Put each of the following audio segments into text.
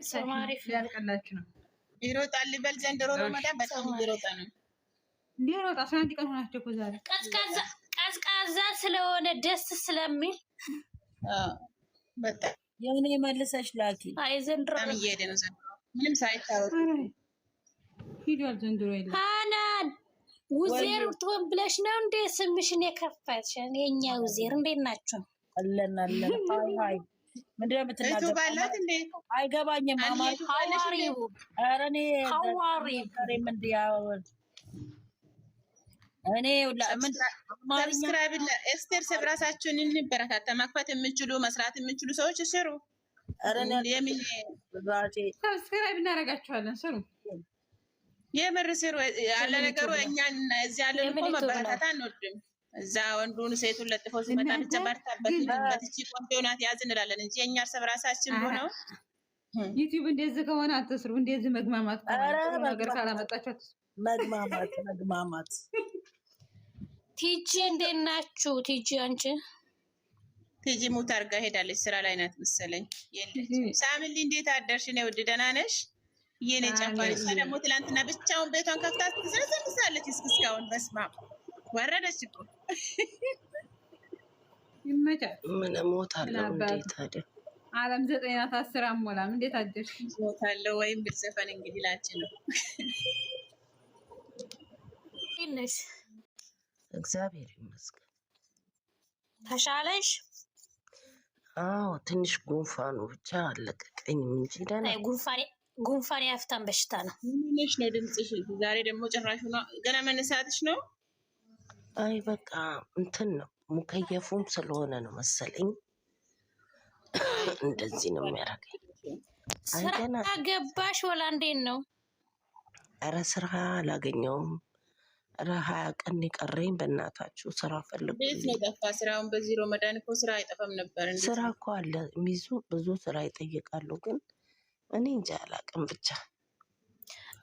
ሰማሪፍ ያልቀላችሁ ነው። ይሮጣል ሊበል ዘንድሮ ረመዳን በጣም ይሮጣ ነው። እንዲሮጣ 11 ቀን ሆናቸው እኮ ዛሬ ቀዝቃዛ ስለሆነ ደስ ስለሚል በጣም የኔ መልሰሽ ላኪ። አይ ዘንድሮ በጣም እየሄደ ነው ዘንድሮ ምንም ሳይታወቅ ሂዷል ዘንድሮ የለም። ሃናን ውዜር ትሆን ብለሽ ነው እንዴ ስምሽን የከፋች? የኛ ውዜር እንዴት ናችሁ? አለን ሃይ ምንድነው የምትናገረው? ባላት እንዴ አይገባኝም። አማሪ ሐዋሪው አረኔ ሐዋሪው ምን ዲያው እኔ ሰብስክራይብ ለኤስቴር ሰብራሳችሁን እንበረታታ። መክፈት የምችሉ መስራት የምችሉ ሰዎች ስሩ። አረኔ የምን ራሴ ሰብስክራይብ እናደርጋችኋለን። ስሩ የምር ስሩ። ያለ ነገሩ እኛን እዚህ ያለን እኮ መበረታታ አንወድም። እዛ ወንዱን ሴቱን ለጥፎ ሲመጣ ብቻ በርታበት በትቺ ቆንጆ ናት ያዝ እንላለን እንጂ እኛ እርስ በራሳችን ሆነው ዩቲዩብ እንደዚህ ከሆነ አትስሩ። እንደዚህ መግማማት ነገር ካላመጣችሁ መግማማት ቲጂ እንዴት ናችሁ? ቲጂ አንቺ ቲጂ ሙት አድርጋ ሄዳለች። ስራ ላይ ናት መሰለኝ። የለችም። ሳምንት እንዴት አደርሽ? ነው ውድ ደህና ነሽ? የኔ ጨፋሪስ ደግሞ ትላንትና ብቻውን ቤቷን ከፍታ ትዘረዘርሳለች እስካሁን። በስማ ወረደች እኮ ይመቻል። ምን እሞታለሁ እንዴ ታዲያ? ዓለም 9 ናት 10 አሞላም። እንዴት አደርሽ? እሞታለሁ ወይም ብትዘፈን እንግዲህ ላንቺ ነው። ይነስ እግዚአብሔር ይመስገን። ተሻለሽ? አዎ ትንሽ ጉንፋኑ ብቻ አለቀቀኝም እንጂ ደህና። አይ ጉንፋን ያፍታን በሽታ ነው። ምንሽ ነው ድምጽሽ? ዛሬ ደግሞ ጭራሽ ነው ገና መነሳትሽ ነው? አይ በቃ እንትን ነው ሙከየፉም ስለሆነ ነው መሰለኝ እንደዚህ ነው የሚያደርገኝ። ስራ ገባሽ ወላ እንዴት ነው? ኧረ ስራ አላገኘውም። ኧረ 20 ቀን የቀረኝ በእናታችሁ ስራ ፈልጉ። ቤት ነው ጠፋ ስራውን። በዚህ ረመዳን እኮ ስራ አይጠፋም ነበር። ስራ እኮ አለ ብዙ ስራ ይጠይቃሉ፣ ግን እኔ እንጃ አላውቅም ብቻ።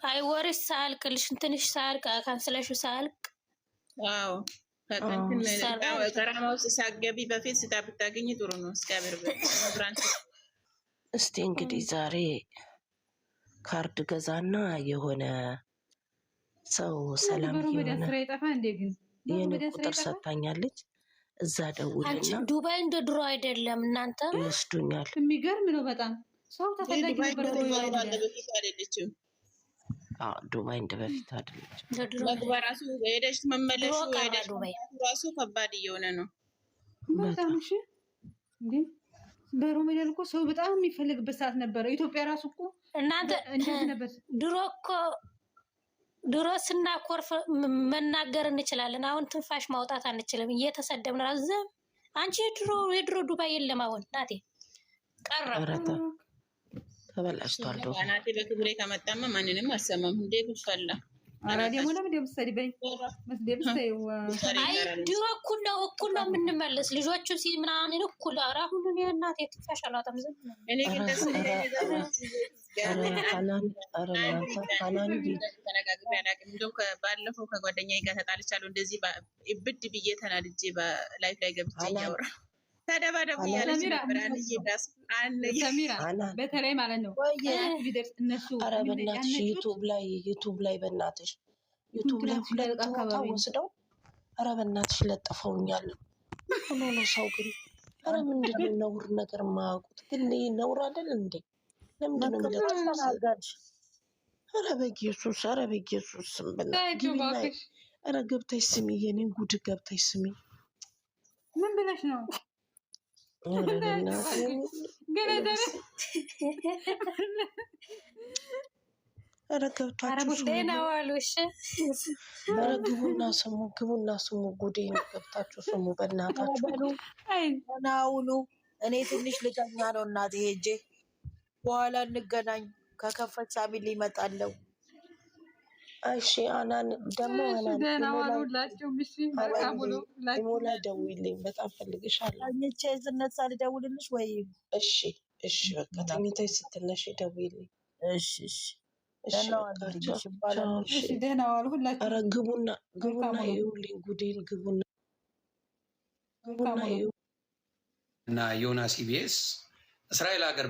አይ ወርሽ ሳልቅልሽ ትንሽ ሳልቅ ካንስለሹ ሳልቅ አዎ ከራማ ውስጥ ሳገቢ በፊት ስታ ብታገኝ ጥሩ ነው። እስከብር ብራንች እስቲ እንግዲህ ዛሬ ካርድ ገዛና የሆነ ሰው ሰላም የሆነ ስራ ይጠፋ እንዴ? ግን የኔ ቁጥር ሰጥታኛለች። እዛ ደውልና ዱባይ እንደ ድሮ አይደለም እናንተ ይወስዱኛል። የሚገርም ነው በጣም ሰው ተፈላጊ ነበር። በፊት አይደለችም። ዱባይ እንደ በፊት አይደለችም። መግባ ራሱ ሄደሽ መመለሱ ራሱ ከባድ እየሆነ ነው በጣም። እሺ እንዴ በሮሜዳን እኮ ሰው በጣም የሚፈልግበት ሰዓት ነበረ። ኢትዮጵያ ራሱ እኮ እናንተ እንደዚህ ነበር። ድሮ ስናኮርፍ መናገር እንችላለን። አሁን ትንፋሽ ማውጣት አንችልም። እየተሰደብን ራሱ አንቺ የድሮ ዱባይ የለም አሁን ናቴ ቀረ ተበላሽቷል። ናቴ በክብሬ ከመጣማ ማንንም አሰማም። እንዴ ብፈላ አራ ደግሞ ለምን ደምሰዲበይ መስደብስተይ አይ ድሮ እኩል ነው የምንመለስ ልጆቹ ምናምን እኩል። አራ ሁሉን የእናቴ ትንፋሽ አላውጣም ዝም እኔ ግን ደስ ተነጋግሬ አላውቅም። እንደውም ባለፈው ከጓደኛዬ ጋር ተጣልቻለሁ። እንደዚህ ብድ ብዬ ተናድጄ በላይፍ ላይ ገብቼ እያወራ ተደባደቡ እያለች ነበር። ሰሚራ በተለይ ማለት ነው እነሱ ኧረ በእናትሽ ዩቱብ ላይ በእናትሽ ዩቱብ ላይ ሁለት ቦታ ወስደው ኧረ በእናትሽ ለጥፈውኛል። ሆኖ ሰው ግን ኧረ ምንድን ነው ነውር ነገር የማያውቁት ግን ነውር አይደል እንዴ? ለምንድን ነው የሚለጥፉት? ኧረ በኢየሱስ ስም በእናትሽ ኧረ ገብተሽ ስሚ፣ የኔን ጉድ ገብተሽ ስሚ። ምን ብለሽ ነው? ኧረ ገብታችሁ ግቡና ስሙ ጉዴን ገብታችሁ ስሙ በእናታችሁ። ናውኑ እኔ ትንሽ ልተኛ ነው እናቴ ሄጄ በኋላ እንገናኝ። ከከፈች ሳሚል ይመጣለው። እሺ አናን ደግሞ ኢሞላ ደውይልኝ፣ በጣም ፈልግሻለሁ። ተኝቼ ስነሳ ልደውልልሽ ወይ? እሺ በቃ ተኝተሽ ስትነሺ ደውይልኝ። እሺ ደህና ዋሉ ሁላችሁ። ኧረ ግቡና ይኸውልኝ ጉዴን ግቡና እና ዮናስ ኢቢኤስ እስራኤል ሀገር